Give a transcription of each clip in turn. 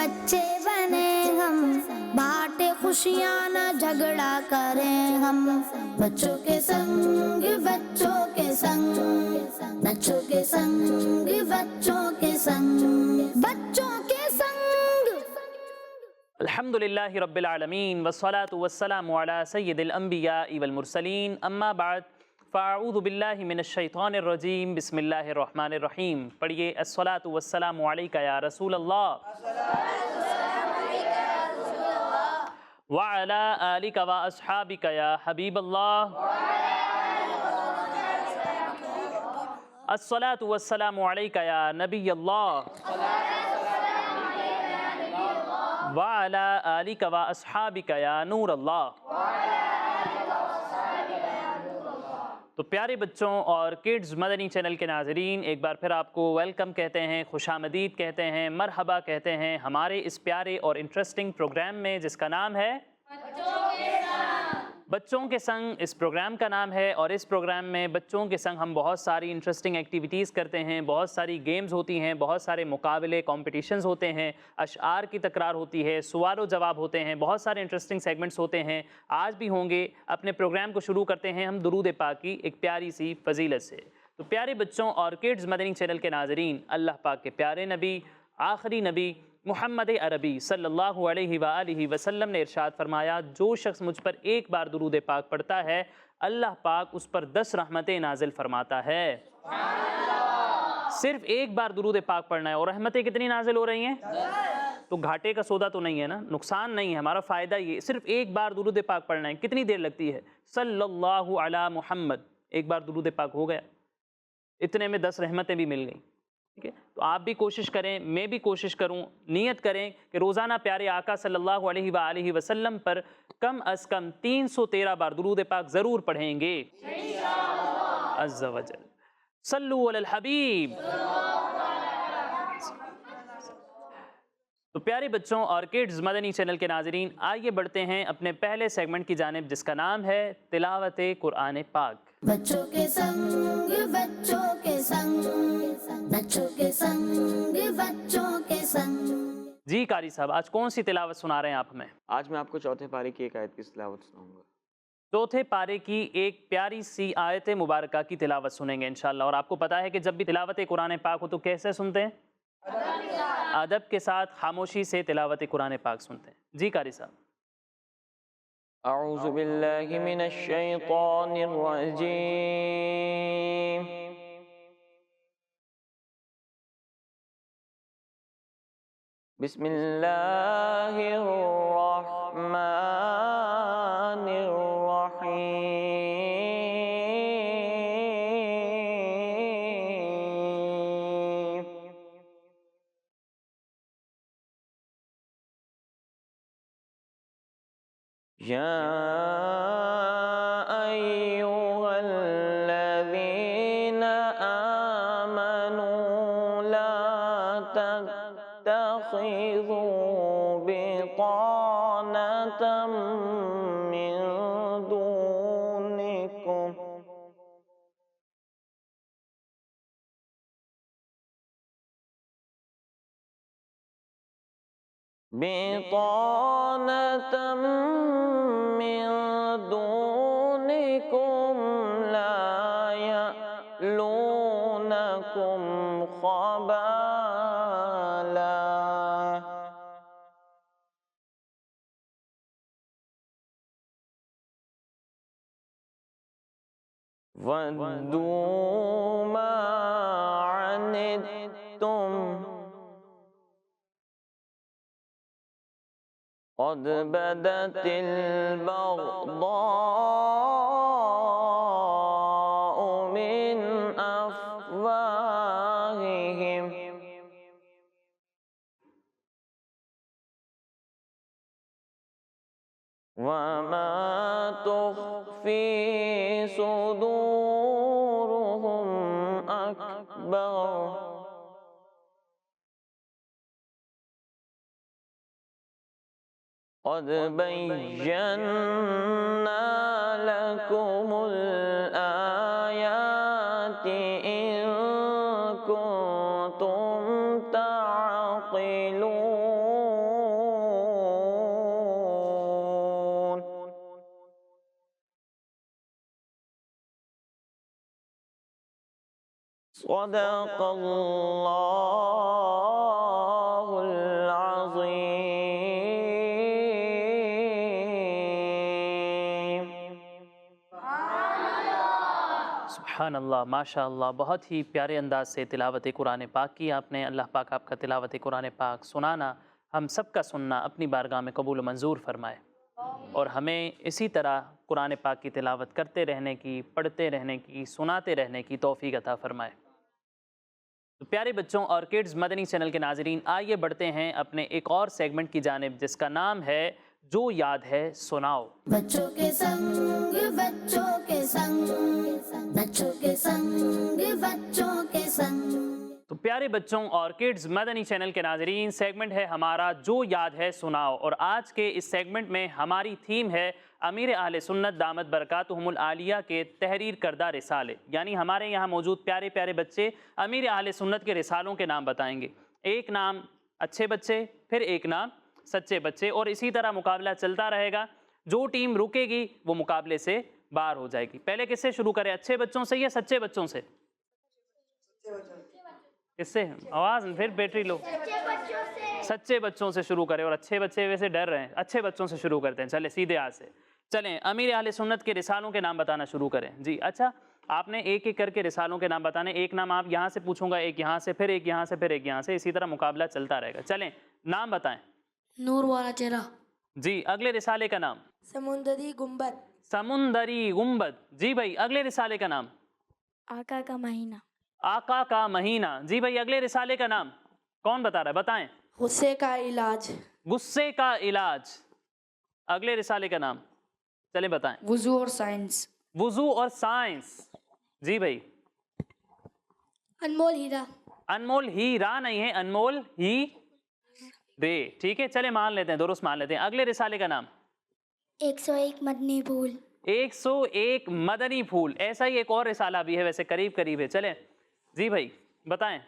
بچے بنے ہم، بانٹے خوشیاں نہ جھگڑا کریں ہم، بچوں کے سنگ بچوں کے سنگ، بچوں کے سنگ بچوں کے سنگ، بچوں کے سنگ۔ الحمدللہ رب العالمین والصلاة والسلام علی سید الانبیاء والمرسلین، اما بعد فاعوذ باللہ من الشیطان الرجیم، بسم اللہ الرحمن الرحیم۔ پڑھیے الصلاة والسلام علیکہ یا رسول اللہ وعلی آلکہ واصحابکہ یا حبیب اللہ۔ الصلاة والسلام علیکہ یا نبی اللہ وعلی آلکہ واصحابکہ یا نور اللہ۔ تو پیارے بچوں اور کڈز مدنی چینل کے ناظرین، ایک بار پھر آپ کو ویلکم کہتے ہیں، خوش آمدید کہتے ہیں، مرحبا کہتے ہیں ہمارے اس پیارے اور انٹرسٹنگ پروگرام میں جس کا نام ہے بچوں کے سنگ۔ اس پروگرام کا نام ہے، اور اس پروگرام میں بچوں کے سنگ ہم بہت ساری انٹرسٹنگ ایکٹیویٹیز کرتے ہیں، بہت ساری گیمز ہوتی ہیں، بہت سارے مقابلے کمپٹیشنز ہوتے ہیں، اشعار کی تکرار ہوتی ہے، سوال و جواب ہوتے ہیں، بہت سارے انٹرسٹنگ سیگمنٹس ہوتے ہیں، آج بھی ہوں گے۔ اپنے پروگرام کو شروع کرتے ہیں ہم درود پاک کی ایک پیاری سی فضیلت سے۔ تو پیارے بچوں اور کڈز مدنی چینل کے ناظرین، اللہ پاک کے پیارے نبی، آخری نبی محمد عربی صلی اللہ علیہ وآلہ وسلم نے ارشاد فرمایا، جو شخص مجھ پر ایک بار درود پاک پڑھتا ہے اللہ پاک اس پر 10 رحمتیں نازل فرماتا ہے۔ صرف ایک بار درود پاک پڑھنا ہے اور رحمتیں کتنی نازل ہو رہی ہیں؟ تو گھاٹے کا سودا تو نہیں ہے نا، نقصان نہیں ہے، ہمارا فائدہ یہ، صرف ایک بار درود پاک پڑھنا ہے۔ کتنی دیر لگتی ہے؟ صلی اللہ علی محمد، ایک بار درود پاک ہو گیا، اتنے میں 10 رحمتیں بھی مل گئیں۔ ٹھیک ہے، تو آپ بھی کوشش کریں، میں بھی کوشش کروں، نیت کریں کہ روزانہ پیارے آقا صلی اللہ علیہ وآلہ وسلم پر کم از کم 313 بار درود پاک ضرور پڑھیں گے عز و جل۔ صلو علی الحبیب۔ تو پیارے بچوں اور کڈز مدنی چینل کے ناظرین، آئیے بڑھتے ہیں اپنے پہلے سیگمنٹ کی جانب جس کا نام ہے تلاوت قرآن پاک۔ بچوں کے سنگ بچوں کے سنگ، بچوں کے سنگ بچوں کے سنگ۔ جی قاری صاحب، آج کون سی تلاوت سنا رہے ہیں آپ ہمیں؟ آج میں آپ کو چوتھے پارے کی ایک آیت کی تلاوت سناؤں گا۔ چوتھے پارے کی ایک پیاری سی آیت مبارکہ کی تلاوت سنیں گے انشاءاللہ۔ اور آپ کو پتا ہے کہ جب بھی تلاوت قرآن پاک ہو تو کیسے سنتے ہیں؟ ادب کے ساتھ، خاموشی سے تلاوت قرآن پاک سنتے ہیں۔ جی قاری صاحب۔ اعوذ باللہ من الشیطان الرجیم، بسم اللہ الرحمن الرحیم۔ یا ایھا الذین آمنوا لا تتخذوا بطانة من دونکم لا يألونكم خبالا وَدُّوا مَا عَنِتُّمْ قَدْ بَدَتِ الْبَغْضَاءُ مِنْ أَفْوَاهِهِمْ وَمَا تُخْفِي صُدُورُهُمْ أَكْبَرُ قَدْ بَيَّنَّا لَكُمُ الْآيَاتِ إِن كُنتُمْ تَعْقِلُونَ۔ صدق اللہ العظیم۔ سبحان اللہ، ماشاء اللہ، بہت ہی پیارے انداز سے تلاوت قرآن پاک کی آپ نے۔ اللہ پاک آپ کا تلاوت قرآن پاک سنانا، ہم سب کا سننا اپنی بارگاہ میں قبول و منظور فرمائے، اور ہمیں اسی طرح قرآن پاک کی تلاوت کرتے رہنے کی، پڑھتے رہنے کی، سناتے رہنے کی توفیق عطا فرمائے۔ تو پیارے بچوں اور کڈز مدنی چینل کے ناظرین، آئیے بڑھتے ہیں اپنے ایک اور سیگمنٹ کی جانب جس کا نام ہے جو یاد ہے سناؤ۔ بچوں کے سنگ بچوں کے سنگ، بچوں کے سنگ بچوں کے سنگ۔ تو پیارے بچوں اور کڈز مدنی چینل کے ناظرین، سیگمنٹ ہے ہمارا جو یاد ہے سناؤ، اور آج کے اس سیگمنٹ میں ہماری تھیم ہے امیر اہل سنت دامت برکاتہم العالیہ کے تحریر کردہ رسالے، یعنی ہمارے یہاں موجود پیارے پیارے بچے امیر اہل سنت کے رسالوں کے نام بتائیں گے۔ ایک نام اچھے بچے، پھر ایک نام سچے بچے، اور اسی طرح مقابلہ چلتا رہے گا۔ جو ٹیم رکے گی وہ مقابلے سے باہر ہو جائے گی۔ پہلے کس سے شروع کریں، اچھے بچوں سے یا سچے بچوں سے؟ کس سے؟ آواز پھر بیٹری لو۔ سچے بچوں سے شروع کریں، اور اچھے بچے ویسے ڈر رہے ہیں، اچھے بچوں سے شروع کرتے ہیں۔ چلیں سیدھے ہاتھ سے، چلیں امیر اہل سنت کے رسالوں کے نام بتانا شروع کریں۔ جی اچھا، آپ نے ایک ایک کر کے رسالوں کے نام بتانے، ایک نام آپ یہاں سے پوچھوں گا، ایک یہاں سے، پھر ایک یہاں سے، پھر ایک یہاں سے، اسی طرح مقابلہ چلتا رہے گا۔ چلیں نام بتائیں۔ نور والا چہرہ، جی اگلے رسالے کا نام؟ سمندری گنبد، سمندری گنبد۔ جی بھائی اگلے رسالے کا نام؟ آقا کا مہینہ، آقا کا مہینہ۔ جی بھائی اگلے رسالے کا نام کون بتا رہا ہے، بتائیں۔ غصے کا علاج، غصے کا علاج۔ اگلے رسالے کا نام چلیں بتائیں۔ وضو اور سائنس، وضو اور سائنس۔ جی بھائی انمول ہیرا، انمول ہیرا نہیں ہے، انمول ہی رے، ٹھیک ہے، چلے مان لیتے ہیں، درست مان لیتے ہیں۔ اگلے رسالے کا نام؟ 101 مدنی پھول، 101 مدنی پھول۔ ایسا ہی ایک اور رسالہ بھی ہے، ویسے قریب قریب ہے، چلیں جی بھائی بتائیں۔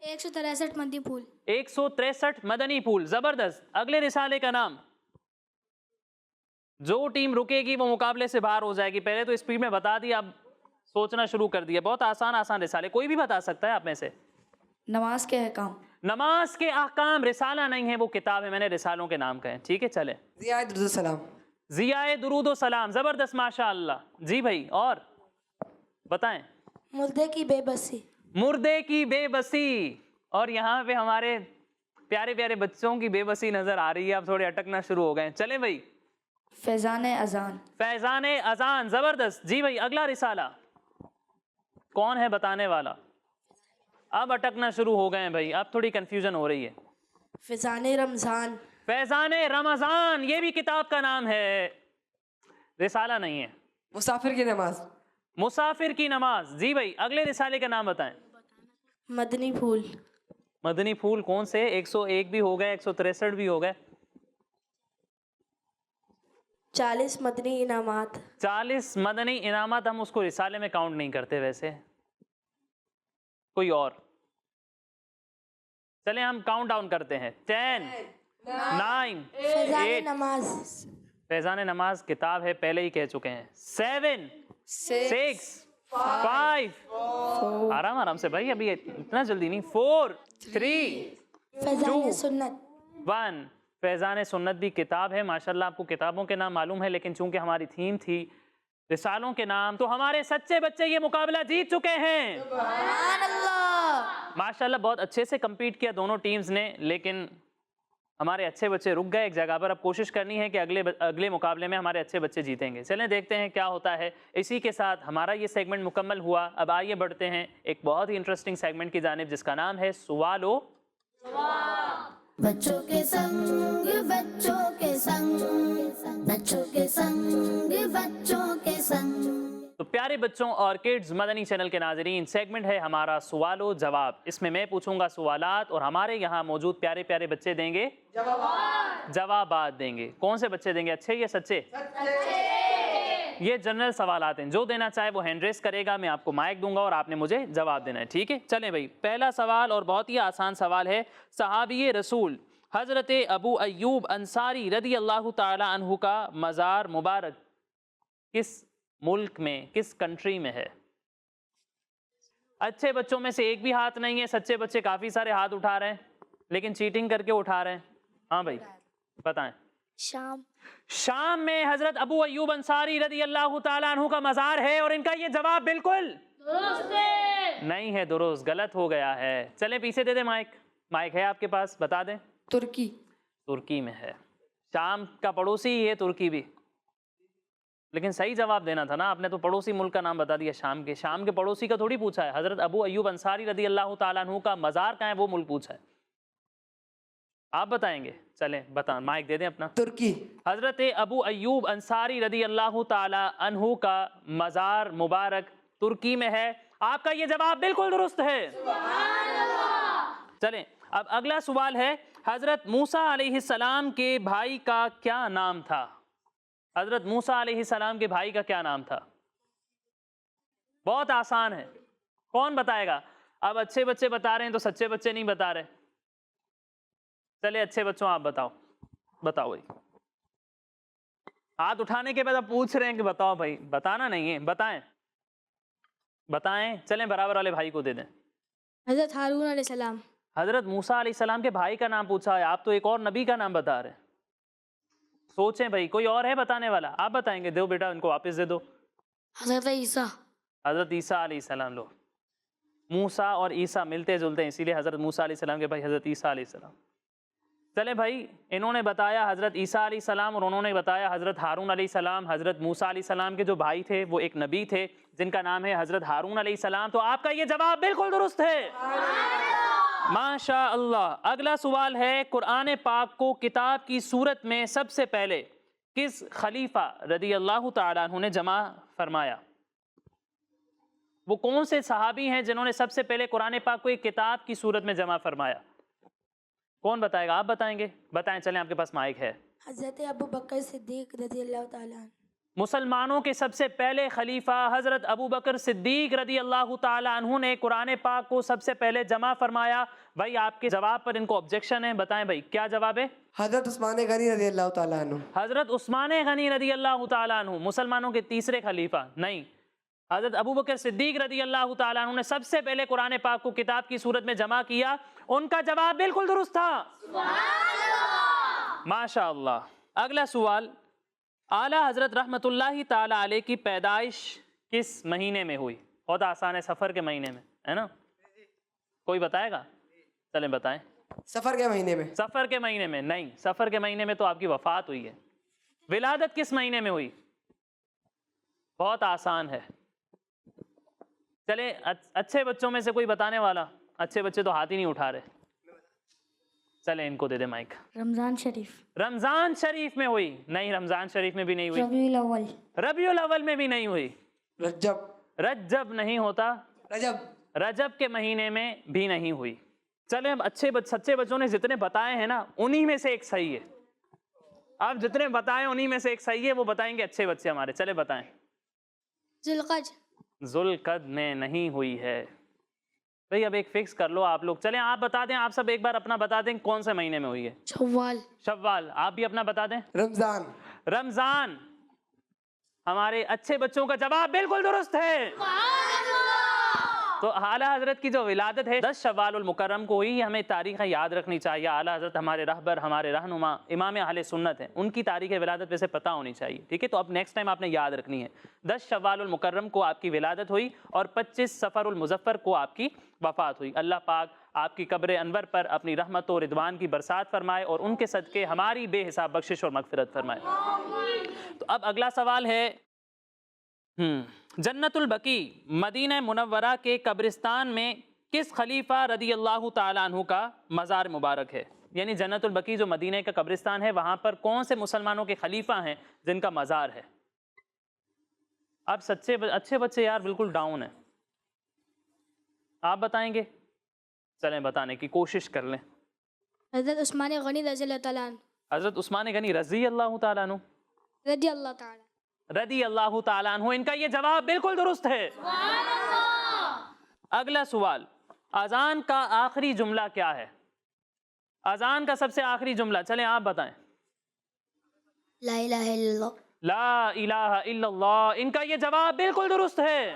163 مدنی پھول، 163 مدنی پھول، زبردست۔ اگلے رسالے کا نام؟ جو ٹیم رکے گی وہ مقابلے سے باہر ہو جائے گی۔ پہلے تو اسپیڈ میں بتا دیا، اب سوچنا شروع کر دیا۔ بہت آسان آسان رسالے، کوئی بھی بتا سکتا ہے آپ میں سے۔ نماز کے احکام، نماز کے احکام رسالہ نہیں ہے، وہ کتاب ہے، میں نے رسالوں کے نام کہے، ٹھیک ہے چلے۔ ضیاء درود السلام، ضیاء درود و سلام، زبردست ماشاء اللہ۔ جی بھائی اور بتائیں۔ مردے کی بے بسی، مردے کی بے بسی۔ اور یہاں پہ ہمارے پیارے پیارے بچوں کی بے بسی نظر آ رہی ہے، اب تھوڑے اٹکنا شروع ہو گئے، چلیں بھائی۔ فیضان اذان، فیضان اذان، زبردست۔ جی بھائی اگلا رسالہ کون ہے بتانے والا؟ اب اٹکنا شروع ہو گئے ہیں بھائی، اب تھوڑی کنفیوژن ہو رہی ہے۔ فیضان رمضان، فیضان رمضان، یہ بھی کتاب کا نام ہے، رسالہ نہیں ہے۔ مسافر کی نماز، مسافر کی نماز۔ جی بھائی اگلے رسالے کا نام بتائیں۔ مدنی پھول، مدنی پھول کون سے؟ 101 بھی ہو گئے، 163 بھی ہو گئے، 40 مدنی انعامات، 40 مدنی انعامات۔ ہم اس کو رسالے میں کاؤنٹ نہیں کرتے ویسے۔ کوئی اور؟ چلیں ہم کاؤنٹ ڈاؤن کرتے ہیں، 10 9 فیضان 8۔ نماز، فیضان نماز کتاب ہے، پہلے ہی کہہ چکے ہیں۔ 7 6 5 آرام آرام سے بھائی، ابھی اتنا جلدی نہیں۔ 4 3 فیضان سنت، 1۔ فیضان سنت بھی کتاب ہے، ماشاءاللہ آپ کو کتابوں کے نام معلوم ہے، لیکن چونکہ ہماری تھیم تھی رسالوں کے نام، تو ہمارے سچے بچے یہ مقابلہ جیت چکے ہیں۔ سبحان اللہ، ماشاءاللہ بہت اچھے سے کمپیٹ کیا دونوں ٹیمز نے، لیکن ہمارے اچھے بچے رک گئے ایک جگہ پر۔ اب کوشش کرنی ہے کہ اگلے مقابلے میں ہمارے اچھے بچے جیتیں گے۔ چلیں دیکھتے ہیں کیا ہوتا ہے۔ اسی کے ساتھ ہمارا یہ سیگمنٹ مکمل ہوا۔ اب آئیے بڑھتے ہیں ایک بہت ہی انٹرسٹنگ سیگمنٹ کی جانب جس کا نام ہے سوال و بچوں کے سنگ بچوں کے سنگ، بچوں کے سنگ بچوں کے سنگ۔ تو پیارے بچوں اور کڈز مدنی چینل کے ناظرین، سیگمنٹ ہے ہمارا سوال و جواب۔ اس میں پوچھوں گا سوالات اور ہمارے یہاں موجود پیارے پیارے بچے دیں گے جوابات دیں گے۔ کون سے بچے دیں گے، اچھے یا سچے؟ یہ جنرل سوالات ہیں، جو دینا چاہے وہ ہینڈ ریس کرے گا، میں آپ کو مائک دوں گا اور آپ نے مجھے جواب دینا ہے، ٹھیک ہے؟ چلیں بھائی پہلا سوال اور بہت ہی آسان سوال ہے۔ صحابی رسول حضرت ابو ایوب انصاری رضی اللہ تعالی عنہ کا مزار مبارک کس ملک میں، کس کنٹری میں ہے؟ اچھے بچوں میں سے ایک بھی ہاتھ نہیں ہے. سچے بچے کافی سارے ہاتھ اٹھا رہے ہیں لیکن چیٹنگ کر کے اٹھا رہے ہیں. ہاں بھائی بتائیں. شام. شام میں حضرت ابو ایوب انصاری رضی اللہ تعالیٰ عنہ کا مزار ہے اور ان کا یہ جواب بالکل درست نہیں ہے. درست غلط ہو گیا ہے. چلیں پیچھے دے دیں مائک. مائک ہے آپ کے پاس, بتا دیں. ترکی. ترکی میں ہے. شام کا پڑوسی ہی ہے ترکی بھی, لیکن صحیح جواب دینا تھا نا. آپ نے تو پڑوسی ملک کا نام بتا دیا شام کے. شام کے پڑوسی کا تھوڑی پوچھا ہے. حضرت ابو ایوب انصاری رضی اللہ تعالیٰ عنہ کا مزار کہاں ہے وہ ملک پوچھا ہے. آپ بتائیں گے. چلیں بتائیں, مائک دے دیں اپنا. ترکی. حضرت ابو ایوب انصاری رضی اللہ تعالیٰ عنہ کا مزار مبارک ترکی میں ہے. آپ کا یہ جواب بالکل درست ہے. چلیں اب اگلا سوال ہے, حضرت موسیٰ علیہ السلام کے بھائی کا کیا نام تھا؟ حضرت موسیٰ علیہ السلام کے بھائی کا کیا نام تھا؟ بہت آسان ہے, کون بتائے گا؟ اب اچھے بچے بتا رہے ہیں تو سچے بچے نہیں بتا رہے. چلے اچھے بچوں آپ بتاؤ. بتاؤ بھائی. ہاتھ اٹھانے کے بعد آپ پوچھ رہے ہیں کہ بتاؤ بھائی. بتانا نہیں ہے, بتائیں بتائیں. چلیں برابر والے بھائی کو دے دیں. حضرت ہارون علیہ السلام. حضرت موسیٰ علیہ السلام کے بھائی کا نام پوچھا ہے, آپ تو ایک اور نبی کا نام بتا رہے ہیں. سوچیں بھائی, کوئی اور ہے بتانے والا؟ آپ بتائیں گے. دو بیٹا ان کو واپس دے دو. حضرت عیسیٰ. حضرت عیسیٰ علیہ السلام. لو, موسیٰ اور عیسیٰ ملتے جلتے ہیں, اسی لیے حضرت موسیٰ علیہ السلام کے بھائی حضرت عیسیٰ علیہ السلام. چلے بھائی, انہوں نے بتایا حضرت عیسیٰ علیہ السلام اور انہوں نے بتایا حضرت ہارون علیہ السلام. حضرت موسیٰ علیہ السلام کے جو بھائی تھے وہ ایک نبی تھے جن کا نام ہے حضرت ہارون علیہ السلام. تو آپ کا یہ جواب بالکل درست ہے. ماشاء اللہ. اگلا سوال ہے, قرآن پاک کو کتاب کی صورت میں سب سے پہلے کس خلیفہ رضی اللہ تعالیٰ عنہ نے جمع فرمایا؟ وہ کون سے صحابی ہیں جنہوں نے سب سے پہلے قرآن پاک کو ایک کتاب کی صورت میں جمع فرمایا؟ کون بتائے گا؟ آپ بتائیں گے. بتائیں. چلیں آپ کے پاس مائک ہے. حضرت ابو بکر صدیق رضی اللہ تعالیٰ عنہ. مسلمانوں کے سب سے پہلے خلیفہ حضرت ابو بکر صدیق رضی اللہ تعالیٰ عنہ نے قرآن پاک کو سب سے پہلے جمع فرمایا. بھائی آپ کے جواب پر ان کو آبجیکشن ہے, بتائیں بھائی کیا جواب ہے؟ حضرت عثمان غنی رضی اللہ تعالیٰ عنہ. حضرت عثمان غنی رضی اللہ تعالیٰ عنہ مسلمانوں کے تیسرے خلیفہ نہیں. حضرت ابو بکر صدیق رضی اللہ تعالیٰ عنہ نے سب سے پہلے قرآن پاک کو کتاب کی صورت میں جمع کیا. ان کا جواب بالکل درست تھا. ماشاء اللہ. اگلا سوال, اعلیٰ حضرت رحمت اللہ تعالیٰ علیہ کی پیدائش کس مہینے میں ہوئی؟ بہت آسان ہے, سفر کے مہینے میں ہے نا. کوئی بتائے گا؟ چلیں بتائیں. سفر کے مہینے میں. سفر کے مہینے میں نہیں. سفر کے مہینے میں تو آپ کی وفات ہوئی ہے. ولادت کس مہینے میں ہوئی؟ بہت آسان ہے. چلیں اچھے بچوں میں سے کوئی بتانے والا؟ اچھے بچے تو ہاتھ ہی نہیں اٹھا رہے. چلیں ان کو دے دیں مائک. رمضان شریف. رمضان شریف میں ہوئی؟ نہیں, رمضان شریف میں بھی نہیں ہوئی. ربیع الاول. ربیع الاول میں بھی نہیں ہوئی. رجب. رجب نہیں ہوتا. رجب. رجب کے مہینے میں بھی نہیں ہوئی. چلیں اب سچے بچوں نے جتنے بتائے ہیں نا انہی میں سے ایک صحیح ہے. آپ جتنے بتائیں انہی میں سے ایک صحیح ہے, وہ بتائیں گے اچھے بچے ہمارے. چلے بتائیں. ذوالقعدہ. ذوالقعدہ میں نہیں ہوئی ہے. بھئی اب ایک فکس کر لو آپ لوگ. چلیں آپ بتا دیں, آپ سب ایک بار اپنا بتا دیں کون سے مہینے میں ہوئی ہے. شوال. شوال. آپ بھی اپنا بتا دیں. رمضان. رمضان. ہمارے اچھے بچوں کا جواب بالکل درست ہے. تو اعلیٰ حضرت کی جو ولادت ہے 10 شوال المکرم کو ہوئی. ہمیں تاریخیں یاد رکھنی چاہیے. اعلیٰ حضرت ہمارے رہبر, ہمارے رہنما, امام اہل سنت ہیں, ان کی تاریخ ولادت ویسے پتہ ہونی چاہیے. ٹھیک ہے, تو اب نیکسٹ ٹائم آپ نے یاد رکھنی ہے. 10 شوال المکرم کو آپ کی ولادت ہوئی اور 25 صفر المظفر کو آپ کی وفات ہوئی. اللہ پاک آپ کی قبر انور پر اپنی رحمت و رضوان کی برسات فرمائے اور ان کے صدقے ہماری بے حساب بخشش اور مغفرت فرمائے. تو اب اگلا سوال ہے, جنت البقیع مدینہ منورہ کے قبرستان میں کس خلیفہ رضی اللہ تعالیٰ عنہ کا مزار مبارک ہے؟ یعنی جنت البقیع جو مدینہ کا قبرستان ہے وہاں پر کون سے مسلمانوں کے خلیفہ ہیں جن کا مزار ہے؟ اب اچھے بچے یار بالکل ڈاؤن ہیں. آپ بتائیں گے؟ چلیں بتانے کی کوشش کر لیں. حضرت عثمان غنی رضی اللہ تعالیٰ عنہ. حضرت عثمان غنی رضی اللہ تعالیٰ عنہ. رضی اللہ تعالیٰ. رضی اللہ تعالیٰ عنہ. ان کا یہ جواب بالکل درست ہے. اگلا سوال, اذان کا آخری جملہ کیا ہے؟ اذان کا سب سے آخری جملہ چلیں آپ بتائیں. لا الہ الا اللہ. لا الہ الا اللہ. ان کا یہ جواب بالکل درست ہے.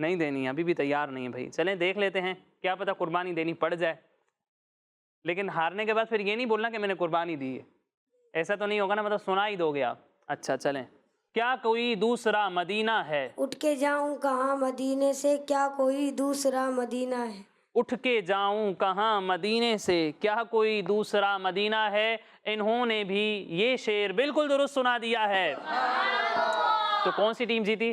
نہیں دینی ہے، ابھی بھی تیار نہیں ہے بھائی. چلیں دیکھ لیتے ہیں، کیا پتہ قربانی دینی پڑ جائے. لیکن ہارنے کے بعد پھر یہ نہیں بولنا کہ میں نے قربانی دی ہے. ایسا تو نہیں ہوگا نا، مطلب سنا ہی دو گے آپ. اچھا چلیں. کیا کوئی دوسرا مدینہ ہے؟ اٹھ کے جاؤں کہاں مدینے سے، کیا کوئی دوسرا مدینہ ہے. اٹھ کے جاؤں کہاں مدینے سے، کیا کوئی دوسرا مدینہ ہے. انہوں نے بھی یہ شعر بالکل درست سنا دیا ہے. تو کون سی ٹیم جیتی؟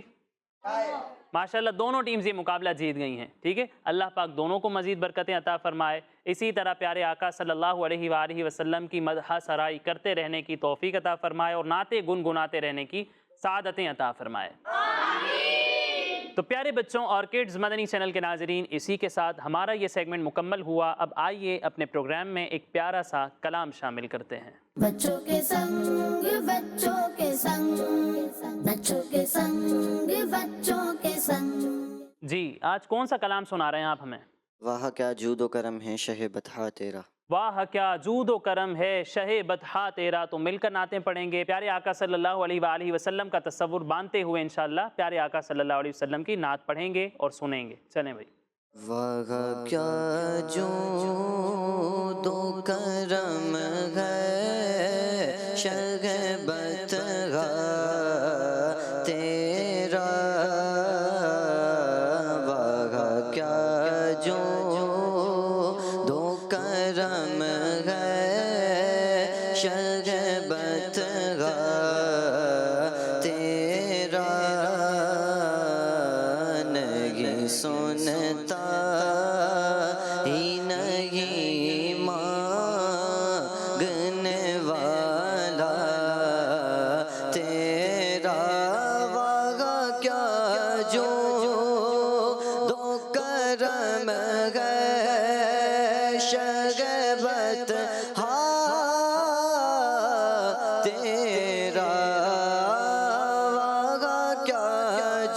ماشاءاللہ دونوں ٹیمز یہ مقابلہ جیت گئی ہیں. ٹھیک ہے، اللہ پاک دونوں کو مزید برکتیں عطا فرمائے. اسی طرح پیارے آقا صلی اللہ علیہ وآلہ وسلم کی مدح سرائی کرتے رہنے کی توفیق عطا فرمائے اور نعتیں گنگناتے رہنے کی سعادتیں عطا فرمائے. تو پیارے بچوں اور کڈز مدنی چینل کے ناظرین، اسی کے ساتھ ہمارا یہ سیگمنٹ مکمل ہوا. اب آئیے اپنے پروگرام میں ایک پیارا سا کلام شامل کرتے ہیں. بچوں کے سنگ بچوں کے سنگ، بچوں کے سنگ بچوں کے سنگ. جی آج کون سا کلام سنا رہے ہیں آپ ہمیں؟ واہ کیا جود و کرم ہے شہ بطحا تیرا. واہ کیا جود و کرم ہے شہ بطحا تیرا. تو مل کر نعتیں پڑھیں گے پیارے آقا صلی اللہ علیہ وآلہ وسلم کا تصور باندھتے ہوئے. انشاءاللہ پیارے آقا صلی اللہ علیہ وسلم کی نعت پڑھیں گے اور سنیں گے. چلیں بھائی. واہ کیا جود و کرم ہے شہ بطحا تیرا. واہ کیا جود و کرم ہے شہ بطحا تیرا. نہیں سنتا ہی نہیں مانگنے والا تیرا. واہ کیا جود و کرم ہے شہ بطحا تیرا. واہ کیا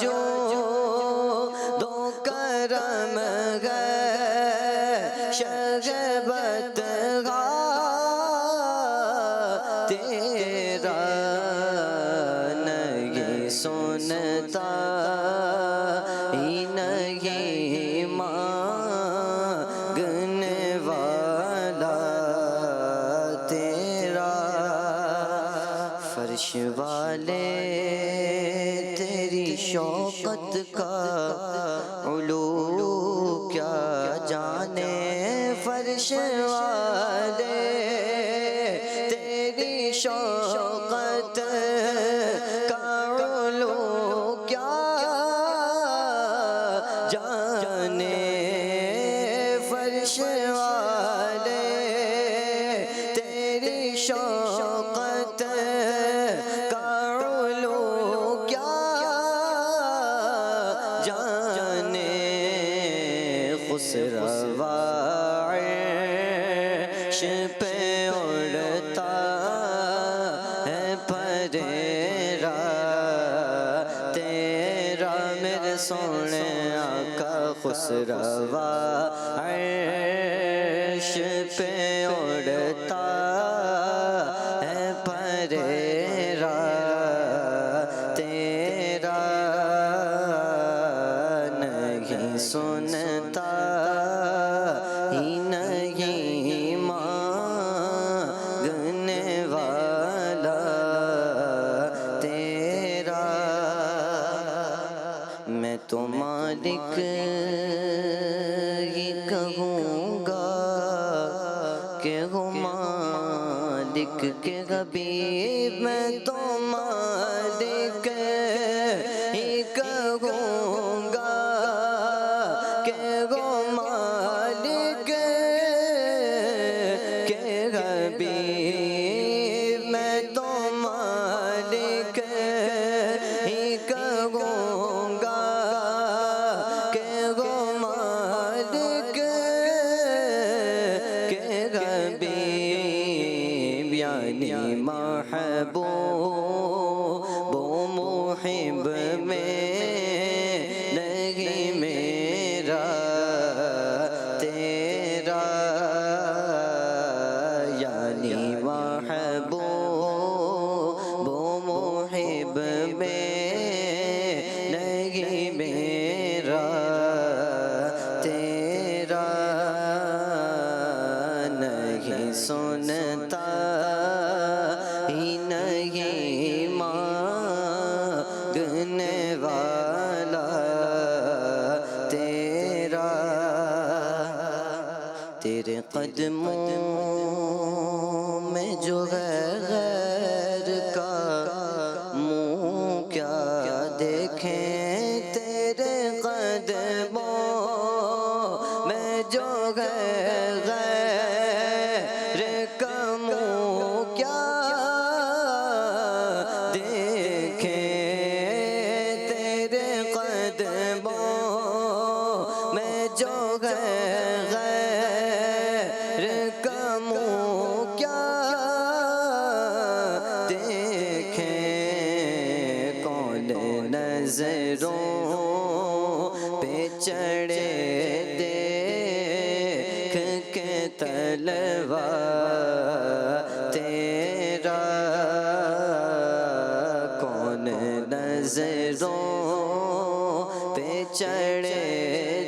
جود و کرم ہے شہ بطحا تیرا. نہیں سنتا ہی نہیں مانگنے والا تیرا. فرش والے تیری شوقت کا علو کیا جانے. فرش والے تیری شوقت کا علو کیا جانے. فرش والے تیری شوقت کا علو کیا جانے. خسروا عرش پہ اڑتا ہے پریرا تیرا. میرے سونے آقا خسروا عرش پہ اڑتا ہے پریرا تیرا. نہیں سنتا ہی نہیں مانگنے والا تیرا. میں تو مالک ہی کہوں گا کہ ہو مالک کے حبیب. میں تو مالک ہی کہوں گا کہ ہو مالک کے حبیب. میں تو مالک ہی کہوں گا کہ ہو مالک کے حبیب. یعنی محبوب و محب میں نہیں میرا تیرے قدموں میں جو غیر کا منہ کیا دیکھیں، تیرے قدموں میں جو غیر کا منہ کیا دیکھیں، تیرے قدموں میں جو غیر کا منہ کیا دیکھیں، کون نظروں پہ چڑھے دیکھ کے طلبا تیرا، کون نظروں پہ چڑھے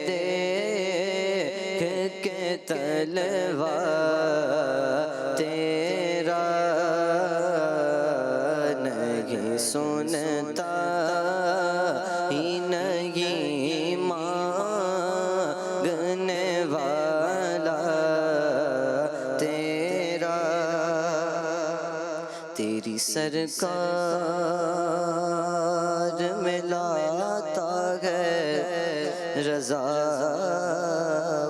دیکھ کے طلبا تیرا، نہیں سنتا ہی نہیں مانگنے والا تیرا، تیری سرکار میں لاتا ہے رضا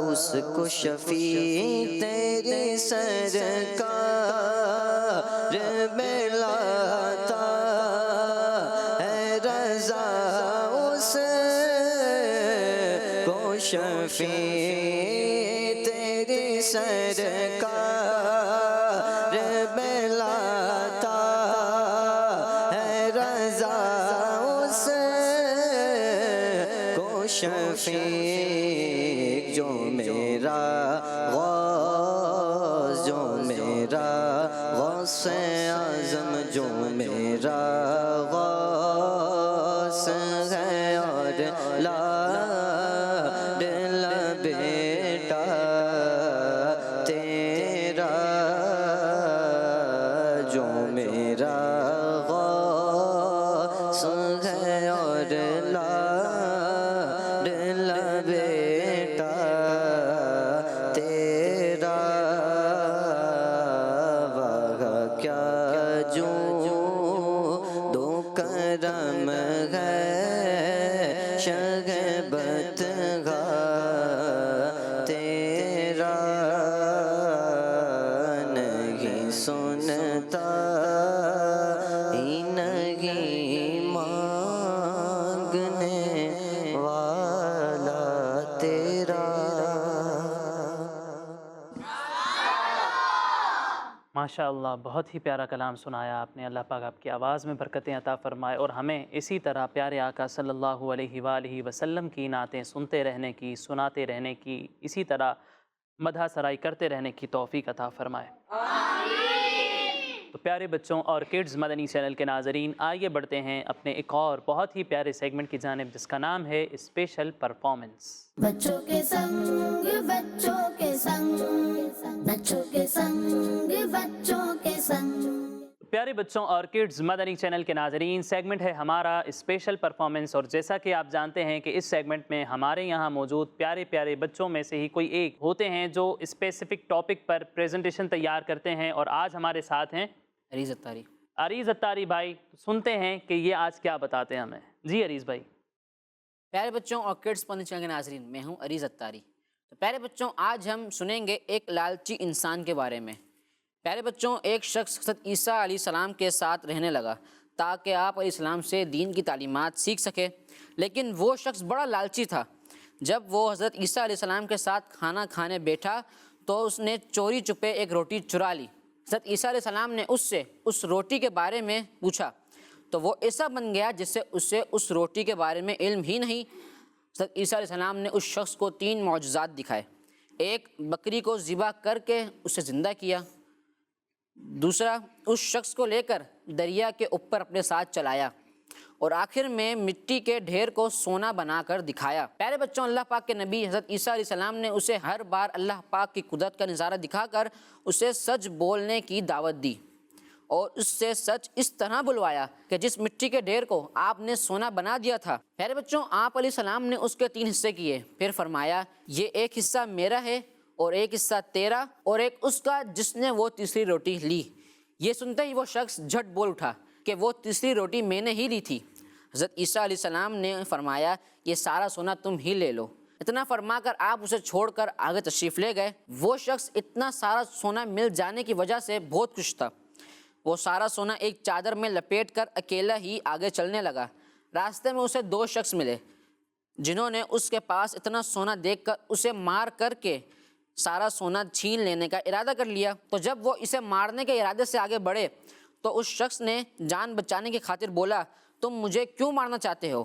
اس کو شفیع، تیری سرکار میں لاتا ہے رضا اس کو شفیع، تیری سرکار میں لاتا ہے رضا اس کو شفیع، جو میرا غوث، جو میرا غوث اعظم، جو میرا غوث ہے اور لاڈلا بیٹا تیرا، جو میرا غوث ہے اور لاڈلا بیٹا تیرا، واہ کیا جو دو کرم ہے شگبت گا تیرا، نہیں سنتا ہی نہیں مانگنے والا تیرا۔ ماشاء اللہ، بہت ہی پیارا کلام سنایا آپ نے۔ اللہ پاک آپ کی آواز میں برکتیں عطا فرمائے اور ہمیں اسی طرح پیارے آقا صلی اللہ علیہ وآلہ وسلم کی نعتیں سنتے رہنے کی، سناتے رہنے کی، اسی طرح مدح سرائی کرتے رہنے کی توفیق عطا فرمائے۔ تو پیارے بچوں اور کڈز مدنی چینل کے ناظرین، آئیے بڑھتے ہیں اپنے ایک اور بہت ہی پیارے سیگمنٹ کی جانب، جس کا نام ہے اسپیشل پرفارمنس۔ بچوں کے سنگ، بچوں کے سنگ، بچوں کے سنگ، بچوں کے سنگ۔ پیارے بچوں اور کڈز مدنی چینل کے ناظرین، سیگمنٹ ہے ہمارا اسپیشل پرفارمنس، اور جیسا کہ آپ جانتے ہیں کہ اس سیگمنٹ میں ہمارے یہاں موجود پیارے پیارے بچوں میں سے ہی کوئی ایک ہوتے ہیں جو اسپیسیفک ٹاپک پر پریزنٹیشن تیار کرتے ہیں، اور آج ہمارے ساتھ ہیں عریض اتاری۔ عریض اتاری بھائی۔ سنتے ہیں کہ یہ آج کیا بتاتے ہیں ہمیں۔ جی عریض بھائی۔ پیارے بچوں اور کڈس مدنی چینل کے ناظرین، میں ہوں عریض اتاری۔ تو پیارے بچوں، آج ہم سنیں گے ایک لالچی انسان کے بارے میں۔ پیارے بچوں، ایک شخص حضرت عیسیٰ علیہ السلام کے ساتھ رہنے لگا تاکہ آپ علیہ السلام سے دین کی تعلیمات سیکھ سکے، لیکن وہ شخص بڑا لالچی تھا۔ جب وہ حضرت عیسیٰ علیہ السلام کے ساتھ کھانا کھانے بیٹھا تو اس نے چوری چھپے ایک روٹی چرا لی۔ حضرت عیسیٰ علیہ السلام نے اس سے اس روٹی کے بارے میں پوچھا تو وہ ایسا بن گیا جس سے اسے اس روٹی کے بارے میں علم ہی نہیں۔ حضرت عیسیٰ علیہ السلام نے اس شخص کو 3 معجزات دکھائے۔ ایک، بکری کو ذبح کر کے اسے زندہ کیا۔ دوسرا، اس شخص کو لے کر دریا کے اوپر اپنے ساتھ چلایا، اور آخر میں مٹی کے ڈھیر کو سونا بنا کر دکھایا۔ پیارے بچوں، اللہ پاک کے نبی حضرت عیسیٰ علیہ السلام نے اسے ہر بار اللہ پاک کی قدرت کا نظارہ دکھا کر اسے سچ بولنے کی دعوت دی، اور اس سے سچ اس طرح بلوایا کہ جس مٹی کے ڈھیر کو آپ نے سونا بنا دیا تھا، پیارے بچوں، آپ علیہ السلام نے اس کے 3 حصے کیے، پھر فرمایا یہ ایک حصہ میرا ہے اور ایک حصہ تیرا اور ایک اس کا جس نے وہ تیسری روٹی لی۔ یہ سنتے ہی وہ شخص جھٹ بول اٹھا کہ وہ تیسری روٹی میں نے ہی لی تھی۔ حضرت عیسیٰ علیہ السلام نے فرمایا یہ سارا سونا تم ہی لے لو۔ اتنا فرما کر آپ اسے چھوڑ کر آگے تشریف لے گئے۔ وہ شخص اتنا سارا سونا مل جانے کی وجہ سے بہت خوش تھا۔ وہ سارا سونا ایک چادر میں لپیٹ کر اکیلا ہی آگے چلنے لگا۔ راستے میں اسے 2 شخص ملے جنہوں نے اس کے پاس اتنا سونا دیکھ کر اسے مار کر کے سارا سونا چھین لینے کا ارادہ کر لیا۔ تو جب وہ اسے مارنے کے ارادے سے آگے بڑھے تو اس شخص نے جان بچانے کی خاطر بولا تم مجھے کیوں مارنا چاہتے ہو؟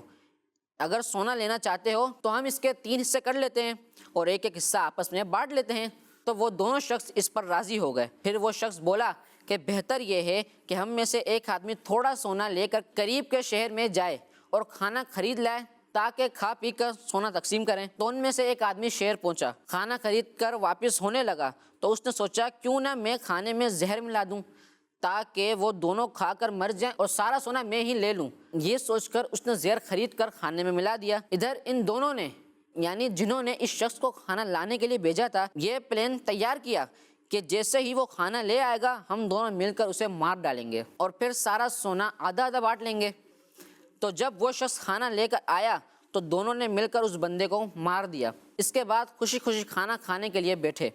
اگر سونا لینا چاہتے ہو تو ہم اس کے 3 حصے کر لیتے ہیں اور ایک ایک حصہ آپس میں بانٹ لیتے ہیں۔ تو وہ دونوں شخص اس پر راضی ہو گئے۔ پھر وہ شخص بولا کہ بہتر یہ ہے کہ ہم میں سے ایک آدمی تھوڑا سونا لے کر قریب کے شہر میں جائے اور کھانا خرید لائے تاکہ کھا پی کر سونا تقسیم کریں۔ تو ان میں سے ایک آدمی شہر پہنچا، کھانا خرید کر واپس ہونے لگا تو اس نے سوچا کیوں نہ میں کھانے میں زہر ملا دوں تاکہ وہ دونوں کھا کر مر جائیں اور سارا سونا میں ہی لے لوں۔ یہ سوچ کر اس نے زہر خرید کر کھانے میں ملا دیا۔ ادھر ان دونوں نے یعنی جنہوں نے اس شخص کو کھانا لانے کے لیے بھیجا تھا یہ پلان تیار کیا کہ جیسے ہی وہ کھانا لے آئے گا ہم دونوں مل کر اسے مار ڈالیں گے اور پھر سارا سونا آدھا آدھا بانٹ لیں گے۔ تو جب وہ شخص کھانا لے کر آیا تو دونوں نے مل کر اس بندے کو مار دیا۔ اس کے بعد خوشی خوشی کھانا کھانے کے لیے بیٹھے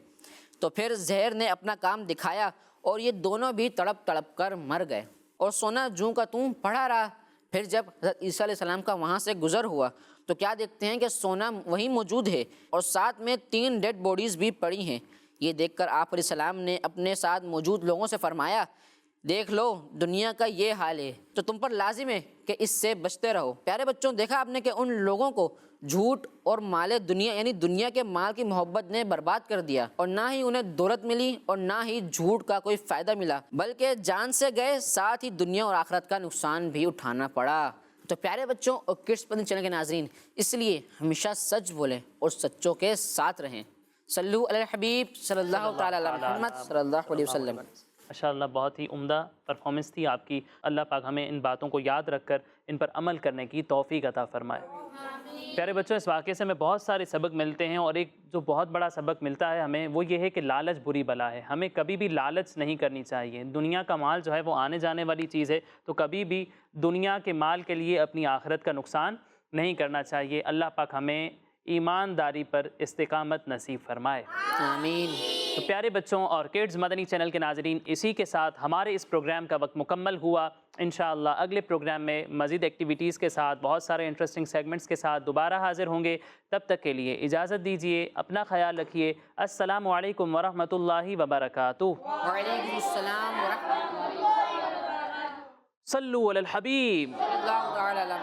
تو پھر زہر نے اپنا کام دکھایا اور یہ دونوں بھی تڑپ تڑپ کر مر گئے اور سونا جوں کا توں پڑا رہا۔ پھر جب حضرت عیسیٰ علیہ السلام کا وہاں سے گزر ہوا تو کیا دیکھتے ہیں کہ سونا وہیں موجود ہے اور ساتھ میں 3 ڈیڈ باڈیز بھی پڑی ہیں۔ یہ دیکھ کر آپ علیہ السلام نے اپنے ساتھ موجود لوگوں سے فرمایا دیکھ لو دنیا کا یہ حال ہے تو تم پر لازم ہے کہ اس سے بچتے رہو۔ پیارے بچوں دیکھا آپ نے کہ ان لوگوں کو جھوٹ اور مال دنیا یعنی دنیا کے مال کی محبت نے برباد کر دیا اور نہ ہی انہیں دولت ملی اور نہ ہی جھوٹ کا کوئی فائدہ ملا بلکہ جان سے گئے، ساتھ ہی دنیا اور آخرت کا نقصان بھی اٹھانا پڑا۔ تو پیارے بچوں اور کڈس پسند چینل کے ناظرین اس لیے ہمیشہ سچ بولیں اور سچوں کے ساتھ رہیں۔ صلو علی الحبیب صلی اللہ تعالی علی محمد صلی اللہ علیہ وسلم۔ ماشاءاللہ بہت ہی عمدہ پرفارمنس تھی آپ کی۔ اللہ پاک ہمیں ان باتوں کو یاد رکھ کر ان پر عمل کرنے کی توفیق عطا فرمائے۔ پیارے بچوں اس واقعے سے ہمیں بہت سارے سبق ملتے ہیں اور ایک جو بہت بڑا سبق ملتا ہے ہمیں وہ یہ ہے کہ لالچ بری بلا ہے۔ ہمیں کبھی بھی لالچ نہیں کرنی چاہیے۔ دنیا کا مال جو ہے وہ آنے جانے والی چیز ہے تو کبھی بھی دنیا کے مال کے لیے اپنی آخرت کا نقصان نہیں کرنا چاہیے۔ اللہ پاک ہمیں ایمانداری پر استقامت نصیب فرمائے، آمین۔ تو پیارے بچوں اور کڈز مدنی چینل کے ناظرین اسی کے ساتھ ہمارے اس پروگرام کا وقت مکمل ہوا۔ انشاءاللہ اگلے پروگرام میں مزید ایکٹیویٹیز کے ساتھ بہت سارے انٹرسٹنگ سیگمنٹس کے ساتھ دوبارہ حاضر ہوں گے۔ تب تک کے لیے اجازت دیجیے، اپنا خیال رکھیے۔ السلام علیکم ورحمۃ اللہ وبرکاتہ۔ وعلیکم السلام ورحمۃ اللہ۔ صلو علی الحبیب۔ اللہ تعالی علم۔